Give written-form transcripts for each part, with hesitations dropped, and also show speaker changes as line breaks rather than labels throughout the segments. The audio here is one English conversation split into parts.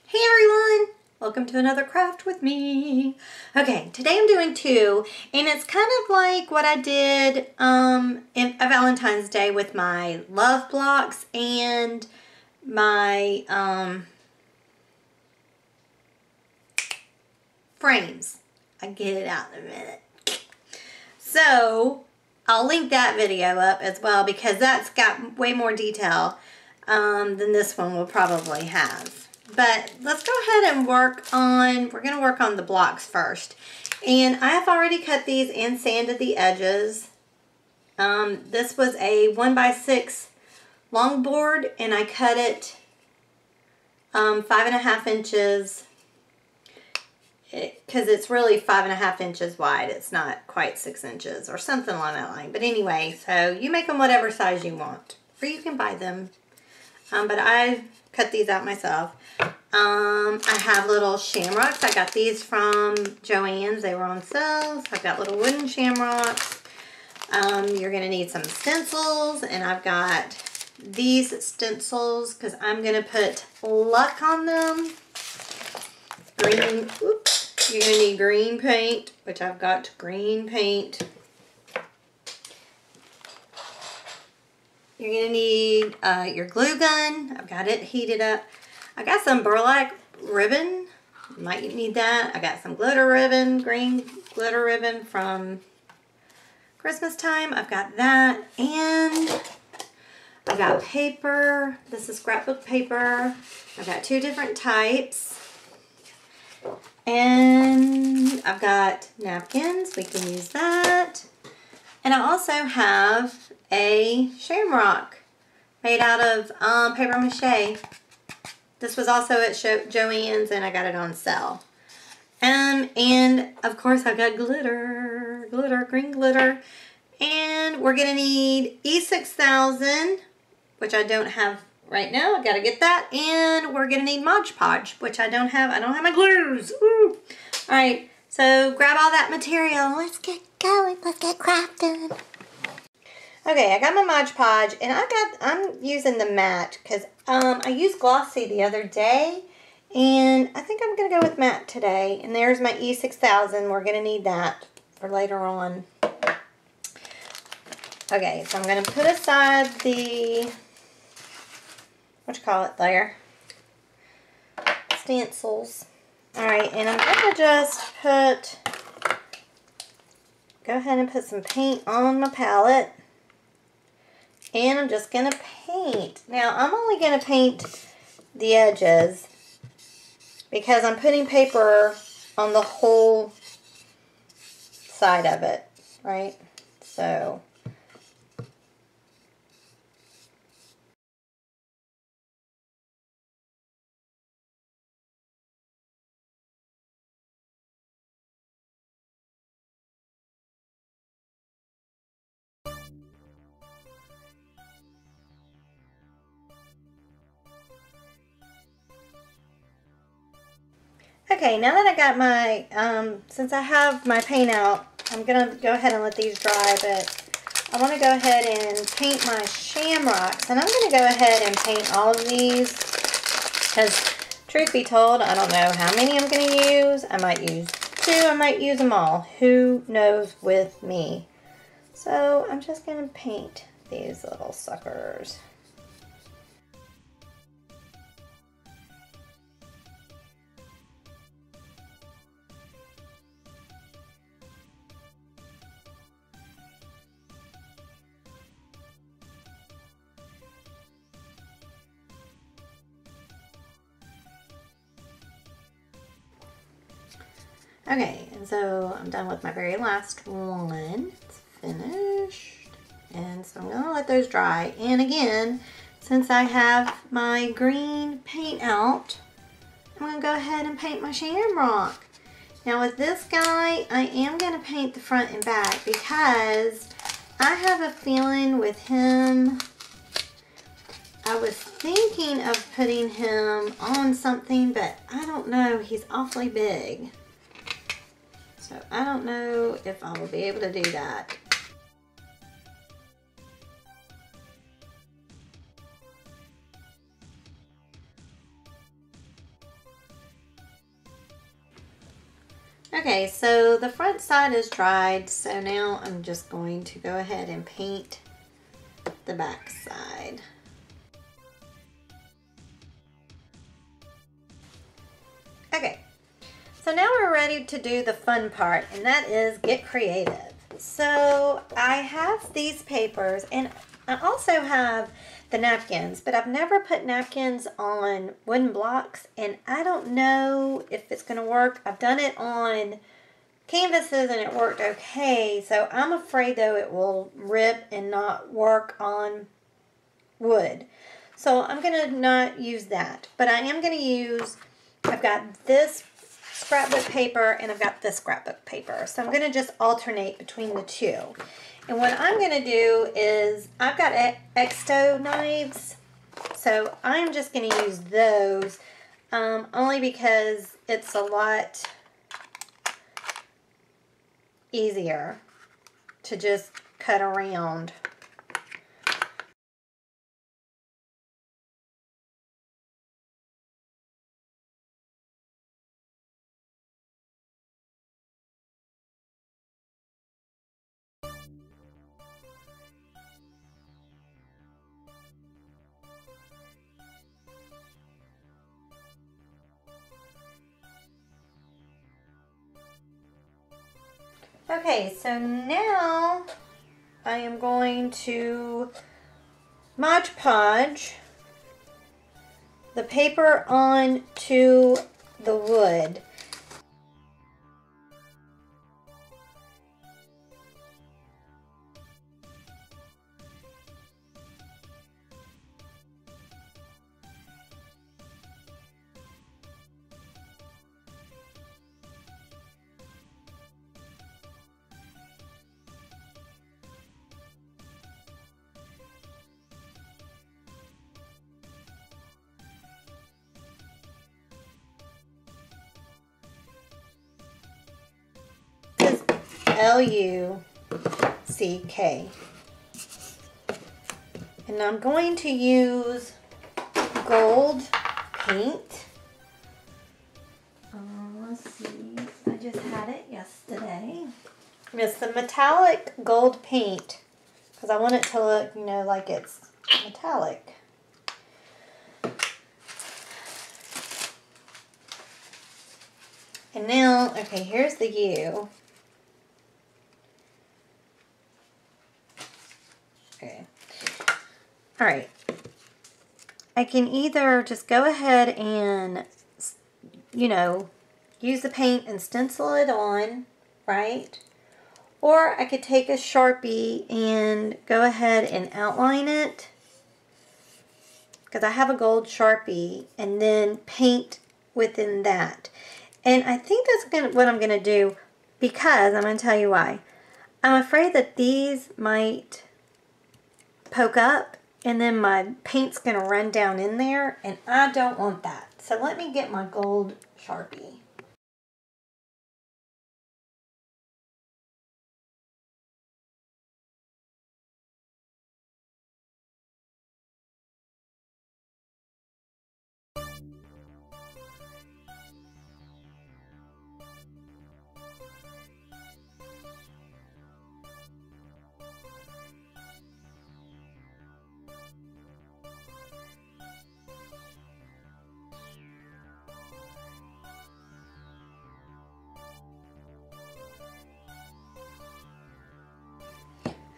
Hey everyone! Welcome to another craft with me. Okay, today I'm doing two, and it's kind of like what I did in Valentine's Day with my love blocks and my frames. I'll get it out in a minute. So, I'll link that video up as well because that's got way more detail than this one will probably have. But let's go ahead and we're going to work on the blocks first. And I've already cut these and sanded the edges. This was a 1x6 long board, and I cut it 5.5 inches because it's really 5.5 inches wide. It's not quite 6 inches or something along that line. But anyway, so you make them whatever size you want, or you can buy them. But I cut these out myself. I have little shamrocks. I got these from Joann's. They were on sale. So I've got little wooden shamrocks. You're going to need some stencils, and I've got these stencils because I'm going to put luck on them. Green, oops. You're going to need green paint, which I've got green paint. You're going to need your glue gun. I've got it heated up. I got some burlap ribbon. Might need that. I got some glitter ribbon, green glitter ribbon from Christmas time. I've got that. And I've got paper. This is scrapbook paper. I've got two different types. And I've got napkins. We can use that. And I also have a shamrock made out of paper mache. This was also at Joann's, and I got it on sale. And of course I've got glitter, green glitter. And we're gonna need E6000, which I don't have right now. I gotta get that. And we're gonna need Mod Podge, which I don't have. I don't have my glues. Ooh. All right, so grab all that material. Let's get going. Let's get crafting. Okay, I got my Mod Podge, and I'm using the matte because I used glossy the other day, and I think I'm going to go with matte today. And there's my E6000. We're going to need that for later on. Okay, so I'm going to put aside the, there, stencils. Alright, and I'm going to just go ahead and put some paint on my palette. And I'm just going to paint. Now, I'm only going to paint the edges because I'm putting paper on the whole side of it, right? So, okay, now that I got my, since I have my paint out, I'm going to go ahead and let these dry, but I want to go ahead and paint my shamrocks. And I'm going to go ahead and paint all of these because, truth be told, I don't know how many I'm going to use. I might use two, I might use them all. Who knows with me? So I'm just going to paint these little suckers. Okay, and so I'm done with my very last one. It's finished. And so I'm going to let those dry. And again, since I have my green paint out, I'm going to go ahead and paint my shamrock. Now with this guy, I am going to paint the front and back because I have a feeling with him, I was thinking of putting him on something, but I don't know. He's awfully big. So I don't know if I will be able to do that. Okay, so the front side is dried, so now I'm just going to go ahead and paint the back side. Okay, so now we're ready to do the fun part, and that is get creative. So I have these papers, and I also have the napkins, but I've never put napkins on wooden blocks, and I don't know if it's going to work. I've done it on canvases and it worked okay, so I'm afraid though it will rip and not work on wood. So I'm going to not use that, but I am going to use, I've got this scrapbook paper and I've got this scrapbook paper. So I'm going to just alternate between the two. And what I'm going to do is, I've got X-Acto knives, so I'm just going to use those, only because it's a lot easier to just cut around. Okay, so now I am going to Mod Podge the paper onto the wood. L-U-C-K. And I'm going to use gold paint. Let's see, I just had it yesterday. And it's the metallic gold paint, because I want it to look, you know, like it's metallic. And now, okay, here's the U. Okay. All right. I can either just go ahead and, you know, use the paint and stencil it on, right? Or I could take a Sharpie and go ahead and outline it, because I have a gold Sharpie, and then paint within that. And I think that's what I'm going to do, because I'm going to tell you why. I'm afraid that these might poke up and then my paint's going to run down in there, and I don't want that. So let me get my gold Sharpie.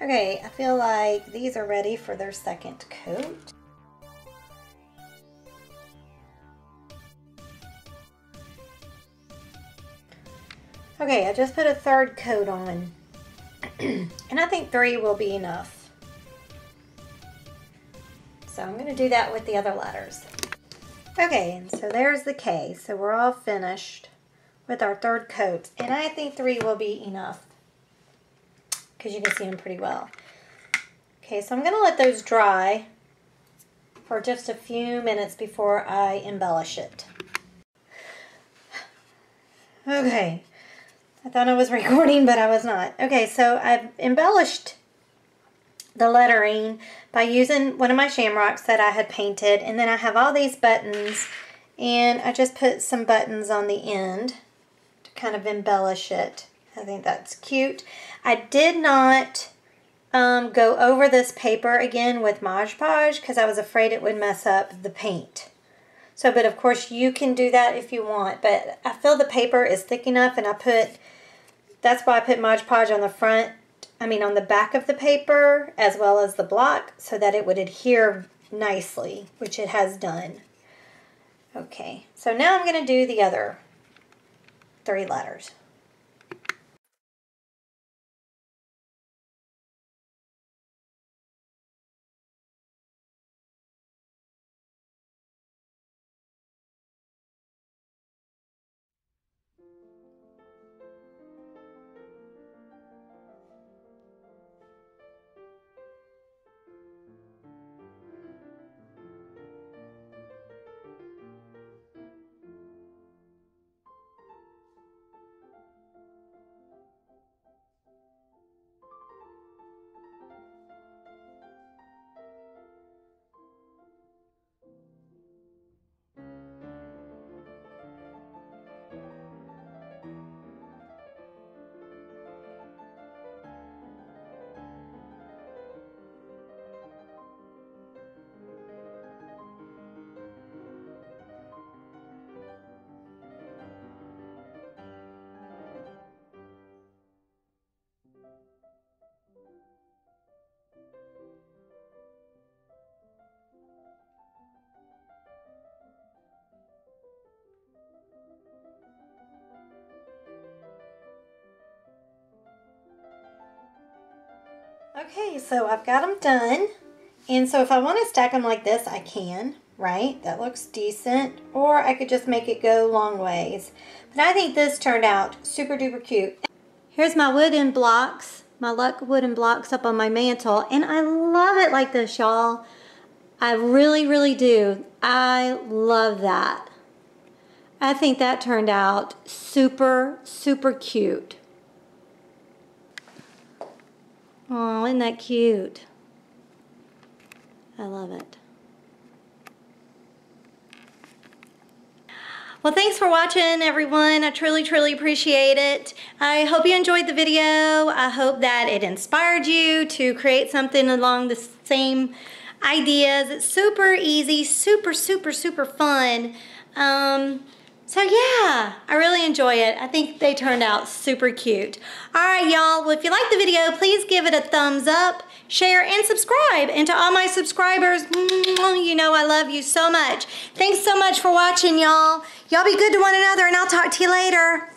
Okay, I feel like these are ready for their second coat. Okay, I just put a third coat on, and I think 3 will be enough. So I'm going to do that with the other letters. Okay, and so there's the K. So we're all finished with our third coat, and I think 3 will be enough, because you can see them pretty well. Okay, so I'm going to let those dry for just a few minutes before I embellish it. Okay, I thought I was recording, but I was not. Okay, so I've embellished the lettering by using one of my shamrocks that I had painted, and then I have all these buttons, and I just put some buttons on the end to kind of embellish it. I think that's cute. I did not go over this paper again with Mod Podge because I was afraid it would mess up the paint. So, but of course you can do that if you want. But I feel the paper is thick enough, and that's why I put Mod Podge on the front, on the back of the paper as well as the block, so that it would adhere nicely, which it has done. Okay, so now I'm going to do the other 3 letters. Okay, so I've got them done. And so if I want to stack them like this, I can, right? That looks decent. Or I could just make it go long ways. But I think this turned out super duper cute. Here's my wooden blocks, my Luck wooden blocks up on my mantle. And I love it like this, y'all. I really, really do. I love that. I think that turned out super, super cute. Oh, isn't that cute? I love it. Well, thanks for watching, everyone. I truly, truly appreciate it. I hope you enjoyed the video. I hope that it inspired you to create something along the same ideas. It's super easy, super, super, super fun. So yeah, I really enjoy it. I think they turned out super cute. All right, y'all. Well, if you like the video, please give it a thumbs up, share, and subscribe. And to all my subscribers, you know I love you so much. Thanks so much for watching, y'all. Y'all be good to one another, and I'll talk to you later.